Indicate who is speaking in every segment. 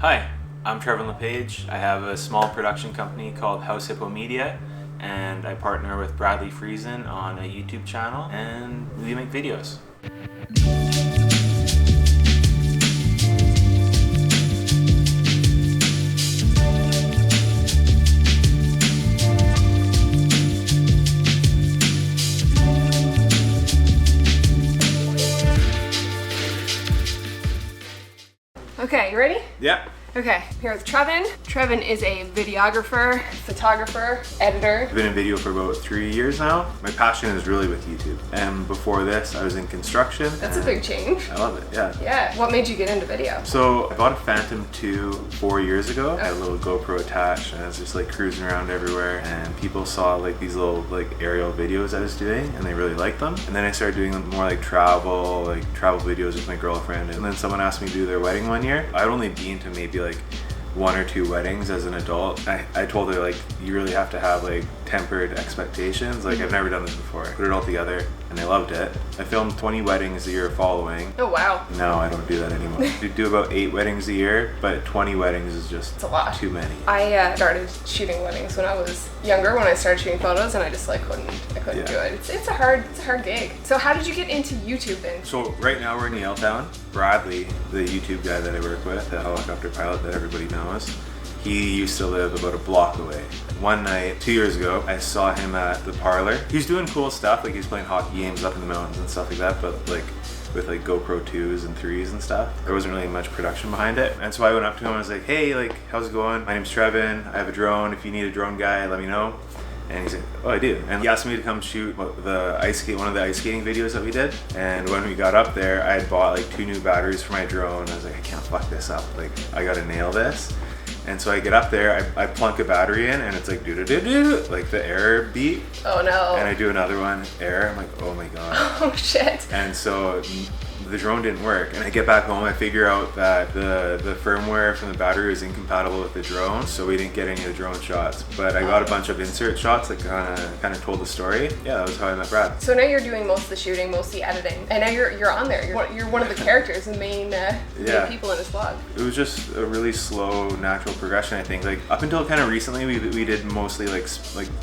Speaker 1: Hi, I'm Treven LePage. I have a small production company called House Hippo Media, and I partner with Bradley Friesen on a YouTube channel, and we make videos.
Speaker 2: Okay, you ready?
Speaker 1: Yeah.
Speaker 2: Okay, here with Treven. Treven is a videographer, photographer, editor.
Speaker 1: I've been in video for about 3 years now. My passion is really with YouTube. And before this, I was in construction.
Speaker 2: That's a big change.
Speaker 1: I love it, yeah.
Speaker 2: Yeah, what made you get into video?
Speaker 1: So I bought a Phantom 2 4 years ago. I had a little GoPro attached and I was just like cruising around everywhere, and people saw like these little like aerial videos I was doing and they really liked them. And then I started doing more like travel videos with my girlfriend, and then someone asked me to do their wedding one year. I'd only been to maybe like 1 or 2 weddings as an adult. I told her like, you really have to have like tempered expectations. Like I've never done this before. Put it all together and they loved it. I filmed 20 weddings the year following.
Speaker 2: Oh wow.
Speaker 1: No, I don't do that anymore. I do about 8 weddings a year, but 20 weddings is just
Speaker 2: a lot.
Speaker 1: Too many.
Speaker 2: I started shooting weddings when I was younger, when I started shooting photos, and I just like couldn't do it. It's a hard gig. So how did you get into YouTube then?
Speaker 1: So right now we're in Yaletown. Bradley, the YouTube guy that I work with, the helicopter pilot that everybody knows, he used to live about a block away. One night, 2 years ago, I saw him at the parlor. He's doing cool stuff, like he's playing hockey games up in the mountains and stuff like that, but like with like GoPro 2s and 3s and stuff. There wasn't really much production behind it. And so I went up to him and I was like, hey, like, how's it going? My name's Treven. I have a drone. If you need a drone guy, let me know. And he's like, oh, I do. And he asked me to come shoot one of the ice skating videos that we did. And when we got up there, I had bought like 2 new batteries for my drone. I was like, I can't fuck this up. Like, I gotta nail this. And so I get up there, I plunk a battery in, and it's like do-do-do-do, like the error beep.
Speaker 2: Oh no.
Speaker 1: And I do another one, error. I'm like, oh my god.
Speaker 2: Oh shit.
Speaker 1: And so the drone didn't work, and I get back home, I figure out that the firmware from the battery was incompatible with the drone, so we didn't get any of the drone shots. But I got a bunch of insert shots that kind of told the story. Yeah, that was how I met Brad.
Speaker 2: So now you're doing most of the shooting, most of the editing, and now you're on there. You're one of the characters, the main people in his vlog.
Speaker 1: It was just a really slow, natural progression, I think. Like up until kind of recently, we did mostly like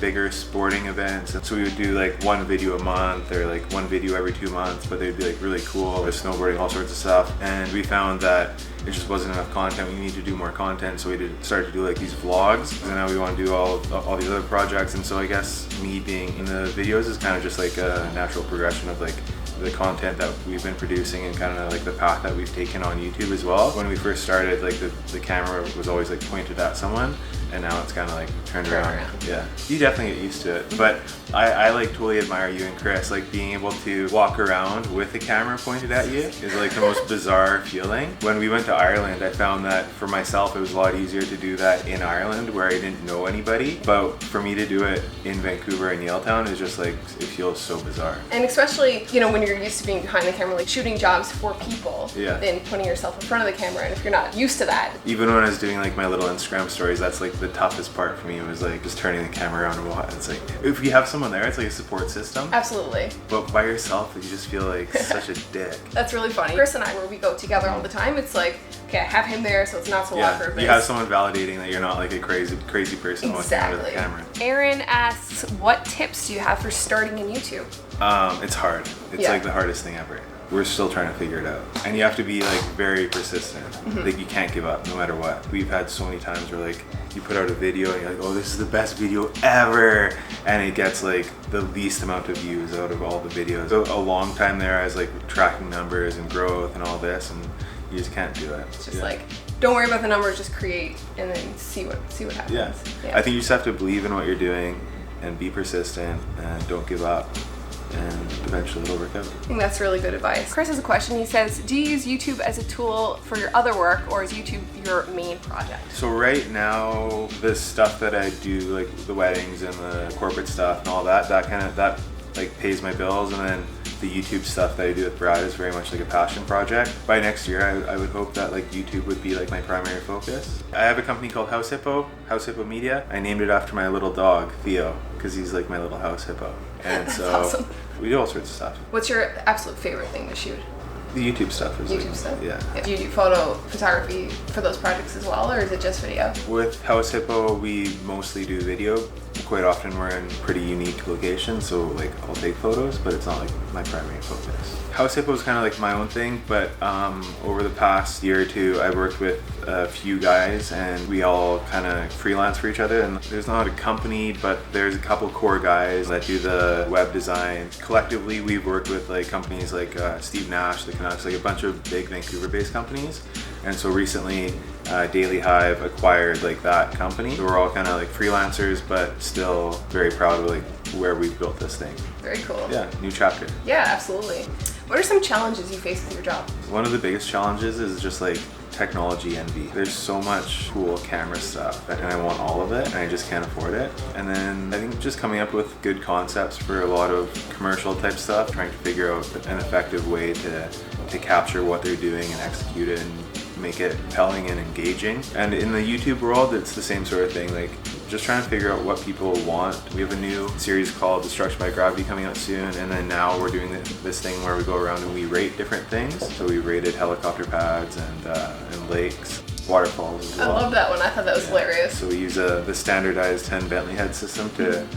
Speaker 1: bigger sporting events, and so we would do like 1 video a month or like 1 video every 2 months, but they'd be like really cool. Snowboarding, all sorts of stuff, and we found that it just wasn't enough content. We need to do more content, so we started to do like these vlogs, and now we want to do all these other projects. And so I guess me being in the videos is kind of just like a natural progression of like the content that we've been producing and kind of like the path that we've taken on YouTube as well. When we first started, like the camera was always like pointed at someone, and now it's kind of like turned around. Yeah, you definitely get used to it. But I like totally admire you and Chris. Like being able to walk around with the camera pointed at you is like the most bizarre feeling. When we went to Ireland, I found that for myself it was a lot easier to do that in Ireland where I didn't know anybody. But for me to do it in Vancouver and Yaletown is just like, it feels so bizarre.
Speaker 2: And especially, you know, when you're used to being behind the camera, like shooting jobs for people,
Speaker 1: yeah,
Speaker 2: then putting yourself in front of the camera, and if you're not used to that.
Speaker 1: Even when I was doing like my little Instagram stories, that's like the toughest part for me. It was like just turning the camera around and watch. It's like, if you have someone there, it's like a support system.
Speaker 2: Absolutely.
Speaker 1: But by yourself, you just feel like such a dick.
Speaker 2: That's really funny. Chris and I, where we go together all the time, it's like, okay, I have him there, so it's not so awkward.
Speaker 1: You have someone validating that you're not like a crazy person walking out of the camera.
Speaker 2: Aaron asks, what tips do you have for starting in YouTube?
Speaker 1: It's hard. It's like the hardest thing ever. We're still trying to figure it out. And you have to be like very persistent. Like you can't give up no matter what. We've had so many times where like you put out a video and you're like, oh, this is the best video ever. And it gets like the least amount of views out of all the videos. So a long time there I was like tracking numbers and growth and all this, and you just can't do it.
Speaker 2: It's just like, don't worry about the numbers, just create and then see what happens.
Speaker 1: Yeah. I think you just have to believe in what you're doing and be persistent and don't give up, and eventually it'll work out.
Speaker 2: I think that's really good advice. Chris has a question. He says, do you use YouTube as a tool for your other work, or is YouTube your main project?
Speaker 1: So right now, the stuff that I do, like the weddings and the corporate stuff and all that like pays my bills, and then the YouTube stuff that I do with Brad is very much like a passion project. By next year, I would hope that like YouTube would be like my primary focus. I have a company called House Hippo Media. I named it after my little dog, Theo, because he's like my little house hippo. And so
Speaker 2: awesome.
Speaker 1: We do all sorts of stuff.
Speaker 2: What's your absolute favorite thing to shoot?
Speaker 1: The YouTube stuff is
Speaker 2: YouTube stuff?
Speaker 1: Yeah.
Speaker 2: Do you do photo photography for those projects as well, or is it just video?
Speaker 1: With House Hippo, we mostly do video. Quite often we're in pretty unique locations, so like I'll take photos, but it's not like my primary focus. House Hippo is kind of like my own thing, but over the past year or two, I've worked with a few guys, and we all kind of freelance for each other. And there's not a company, but there's a couple core guys that do the web design. Collectively, we've worked with like companies like Steve Nash, the Canucks, like a bunch of big Vancouver-based companies. And so recently, Daily Hive acquired like that company. So we're all kind of like freelancers, but still very proud of like where we've built this thing.
Speaker 2: Very cool.
Speaker 1: Yeah, new chapter.
Speaker 2: Yeah, absolutely. What are some challenges you face with your job?
Speaker 1: One of the biggest challenges is just like technology envy. There's so much cool camera stuff and I want all of it and I just can't afford it. And then I think just coming up with good concepts for a lot of commercial type stuff, trying to figure out an effective way to capture what they're doing and execute it and make it compelling and engaging. And in the YouTube world, it's the same sort of thing, like just trying to figure out what people want. We have a new series called Destruction by Gravity coming out soon, and then now we're doing this thing where we go around and we rate different things. So we rated helicopter pads and lakes, waterfalls as well.
Speaker 2: I love that one. I thought that was hilarious.
Speaker 1: So we use the standardized 10 Bentley head system to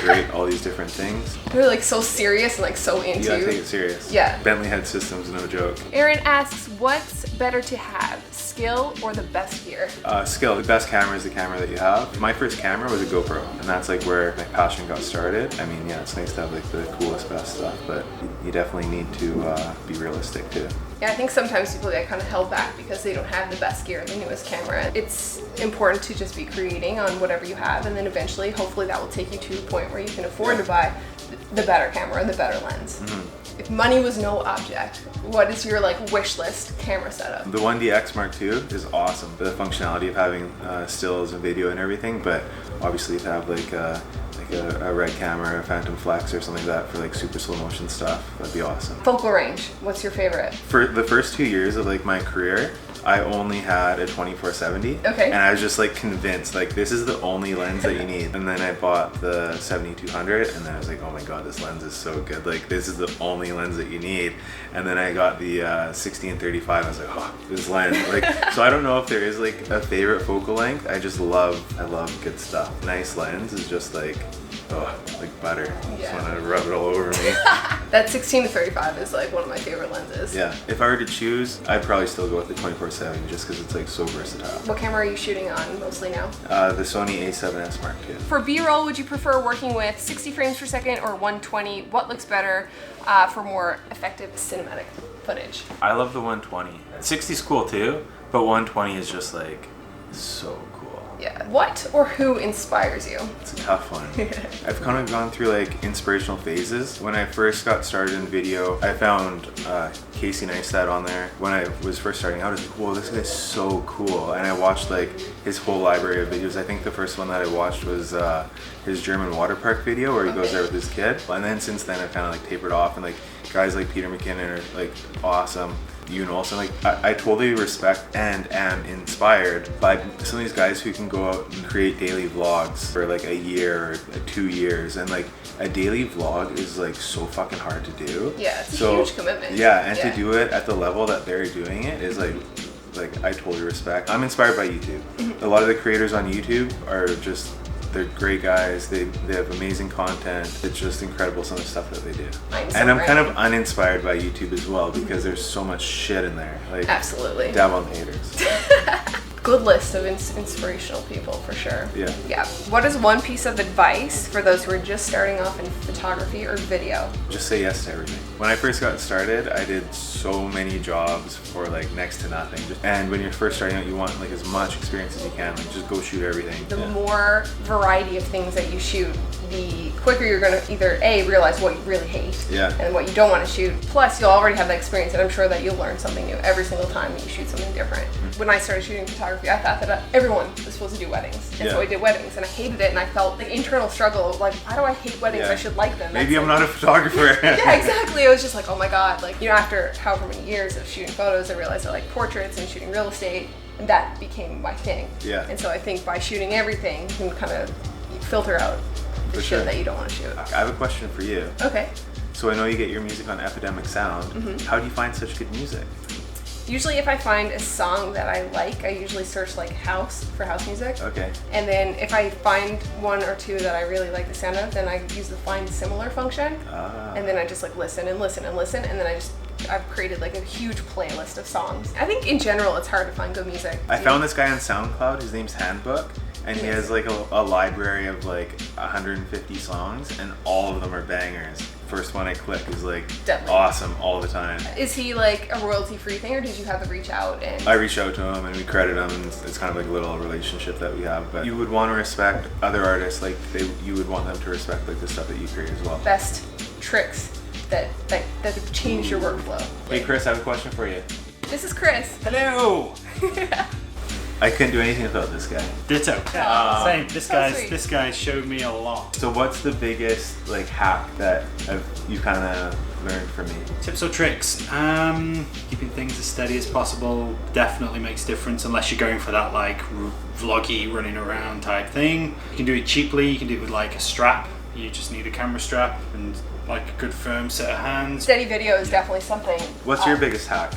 Speaker 1: rate all these different things.
Speaker 2: They're like so serious and like so into.
Speaker 1: You gotta take it serious.
Speaker 2: Yeah.
Speaker 1: Bentley head system's no joke.
Speaker 2: Aaron asks, what's better to have, skill or the best gear?
Speaker 1: Skill. The best camera is the camera that you have. My first camera was a GoPro, and that's like where my passion got started. I mean, yeah, it's nice to have like the coolest, best stuff, but you definitely need to be realistic too.
Speaker 2: Yeah, I think sometimes people get kind of held back because they don't have the best gear, the newest camera. It's important to just be creating on whatever you have, and then eventually, hopefully that will take you to a point where you can afford to buy the better camera and the better lens. Mm-hmm. If money was no object, what is your like wish list camera setup?
Speaker 1: The 1DX Mark II is awesome. The functionality of having stills and video and everything, but obviously to have like a red camera, a Phantom Flex or something like that for like super slow motion stuff, that'd be awesome.
Speaker 2: Focal range, what's your favorite?
Speaker 1: For the first 2 years of like my career, I only had a 24-70.
Speaker 2: Okay.
Speaker 1: And I was just like convinced, like this is the only lens that you need. And then I bought the 70-200 and then I was like, oh my God, this lens is so good. Like this is the only lens that you need. And then I got the 16-35. I was like, oh, this lens. Like, so I don't know if there is like a favorite focal length. I love good stuff. Nice lens is just like, oh, like butter.
Speaker 2: Yeah.
Speaker 1: Just want to rub it all over me.
Speaker 2: That 16-35 is like one of my favorite lenses.
Speaker 1: Yeah, if I were to choose, I'd probably still go with the 24-70 just because it's like so versatile.
Speaker 2: What camera are you shooting on mostly now?
Speaker 1: The Sony A7S Mark II.
Speaker 2: For B-roll, would you prefer working with 60 frames per second or 120? What looks better for more effective cinematic footage?
Speaker 1: I love the 120. 60's cool too, but 120 is just like so cool.
Speaker 2: Yeah. What or who inspires you?
Speaker 1: It's a tough one. I've kind of gone through like inspirational phases. When I first got started in video, I found Casey Neistat on there. When I was first starting out, I was like, whoa, this guy's so cool. And I watched like his whole library of videos. I think the first one that I watched was his German water park video where he goes there with his kid. And then since then I've kind of like tapered off, and like guys like Peter McKinnon are like awesome. Yoon also, like I totally respect and am inspired by some of these guys who can go out and create daily vlogs for like a year or 2 years, and like a daily vlog is like so fucking hard to do.
Speaker 2: Yeah, it's a huge commitment.
Speaker 1: Yeah, and to do it at the level that they're doing it is like I totally respect. I'm inspired by YouTube. A lot of the creators on YouTube are just, they're great guys. They have amazing content. It's just incredible some of the stuff that they do. And I'm kind of uninspired by YouTube as well because there's so much shit in there. Like,
Speaker 2: absolutely.
Speaker 1: Dab on the haters.
Speaker 2: Good list of inspirational people for sure.
Speaker 1: Yeah.
Speaker 2: Yeah. What is one piece of advice for those who are just starting off in photography or video?
Speaker 1: Just say yes to everything. When I first got started, I did so many jobs for like next to nothing. And when you're first starting out, you want like as much experience as you can. Like just go shoot everything.
Speaker 2: The more variety of things that you shoot, the quicker you're going to either A, realize what you really hate and what you don't want to shoot. Plus, you'll already have that experience, and I'm sure that you'll learn something new every single time that you shoot something different. When I started shooting photography, I thought that everyone was supposed to do weddings. And so I did weddings, and I hated it, and I felt the internal struggle of like, why do I hate weddings? I should like them.
Speaker 1: Maybe I'm not a photographer.
Speaker 2: Yeah, exactly. I was just like, oh my God. Like, you know, after however many years of shooting photos, I realized I like portraits and shooting real estate, and that became my thing.
Speaker 1: Yeah.
Speaker 2: And so I think by shooting everything, you can kind of filter out the shit that you don't want to shoot.
Speaker 1: I have a question for you.
Speaker 2: Okay.
Speaker 1: So I know you get your music on Epidemic Sound. Mm-hmm. How do you find such good music?
Speaker 2: Usually if I find a song that I like, I usually search like house for house music.
Speaker 1: Okay.
Speaker 2: And then if I find one or two that I really like the sound of, then I use the find similar function. And then I just like listen and listen and listen, and then I've created like a huge playlist of songs. I think in general it's hard to find good music.
Speaker 1: I found this guy on SoundCloud, his name's Handbook, and he has like a library of like 150 songs, and all of them are bangers. First one I click is like
Speaker 2: Deadly.
Speaker 1: Awesome all the time.
Speaker 2: Is he like a royalty free thing, or did you have to reach out and...
Speaker 1: I reached out to him and we credit him, and it's kind of like a little relationship that we have. But you would want to respect other artists, like you would want them to respect like the stuff that you create as well.
Speaker 2: Best tricks that have changed your workflow.
Speaker 1: Hey Chris, I have a question for you.
Speaker 2: This is Chris.
Speaker 3: Hello.
Speaker 1: I couldn't do anything without this guy.
Speaker 3: Ditto. Same. This guy showed me a lot.
Speaker 1: So what's the biggest like hack that you kind of learned from me?
Speaker 3: Tips or tricks? Keeping things as steady as possible definitely makes a difference, unless you're going for that like vloggy running around type thing. You can do it cheaply. You can do it with like a strap. You just need a camera strap and like a good firm set of hands.
Speaker 2: Steady video is definitely something.
Speaker 1: What's your biggest hack?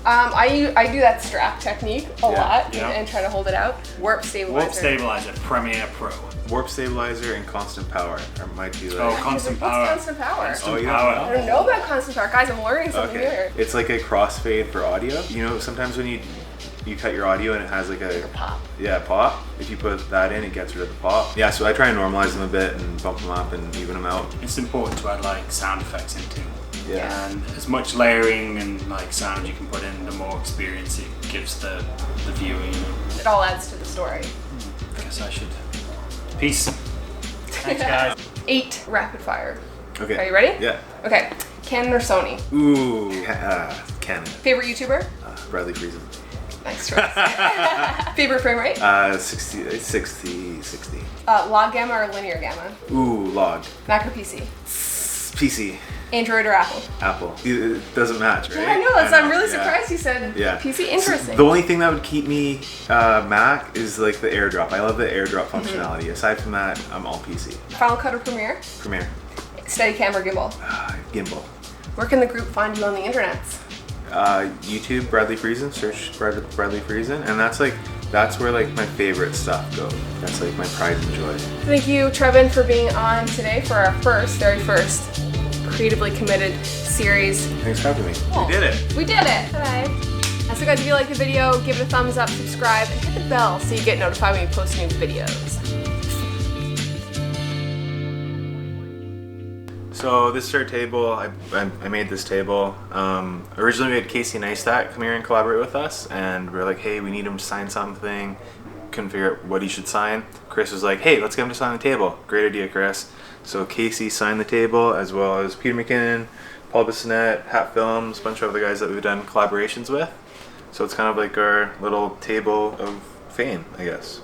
Speaker 2: I do that strap technique a lot and try to hold it out. Warp stabilizer.
Speaker 3: Warp stabilizer, Premiere Pro.
Speaker 1: Warp stabilizer and constant power are my two.
Speaker 3: Oh, constant power.
Speaker 2: What's constant power?
Speaker 3: Constant power.
Speaker 2: I don't know about constant power, guys. I'm learning something here.
Speaker 1: It's like a crossfade for audio. You know, sometimes when you cut your audio and it has like a
Speaker 2: pop.
Speaker 1: Yeah, pop. If you put that in, it gets rid of the pop. Yeah, so I try and normalize them a bit and bump them up and even them out.
Speaker 3: It's important to add like sound effects into.
Speaker 1: Yeah.
Speaker 3: And as much layering and like sound you can put in, the more experience it gives the viewer, you know.
Speaker 2: It all adds to the story.
Speaker 3: I guess I should. Peace. Thanks, guys.
Speaker 2: 8 rapid fire.
Speaker 1: Okay.
Speaker 2: Are you ready?
Speaker 1: Yeah.
Speaker 2: Okay. Canon or Sony?
Speaker 1: Ooh, Canon.
Speaker 2: Favorite YouTuber?
Speaker 1: Bradley Friesen.
Speaker 2: Nice choice. Favorite frame rate?
Speaker 1: 60.
Speaker 2: Log gamma or linear gamma?
Speaker 1: Ooh, log.
Speaker 2: Mac or PC?
Speaker 1: PC.
Speaker 2: Android or Apple?
Speaker 1: Apple. It doesn't match, right?
Speaker 2: Yeah, I know. I'm really surprised you said PC. Interesting.
Speaker 1: The only thing that would keep me Mac is like the AirDrop. I love the AirDrop functionality. Aside from that, I'm all PC.
Speaker 2: Final Cut or Premiere?
Speaker 1: Premiere.
Speaker 2: Steadicam or gimbal?
Speaker 1: Gimbal.
Speaker 2: Where can the group find you on the internets?
Speaker 1: YouTube, Bradley Friesen. Search Bradley Friesen, and that's where like my favorite stuff goes. That's like my pride and joy. Thank
Speaker 2: you, Treven, for being on today for our very first Creatively Committed series.
Speaker 1: Thanks for having me.
Speaker 2: Cool.
Speaker 1: We did it.
Speaker 2: We did it. Bye. So guys, if you like the video, give it a thumbs up, subscribe, and hit the bell so you get notified when we post new videos.
Speaker 1: So this is our table. I made this table. Originally we had Casey Neistat come here and collaborate with us, and we are like, hey, we need him to sign something. Couldn't figure out what he should sign. Chris was like, hey, let's get him to sign the table. Great idea, Chris. So Casey signed the table, as well as Peter McKinnon, Paul Bissonnette, Hat Films, a bunch of other guys that we've done collaborations with. So it's kind of like our little table of fame, I guess.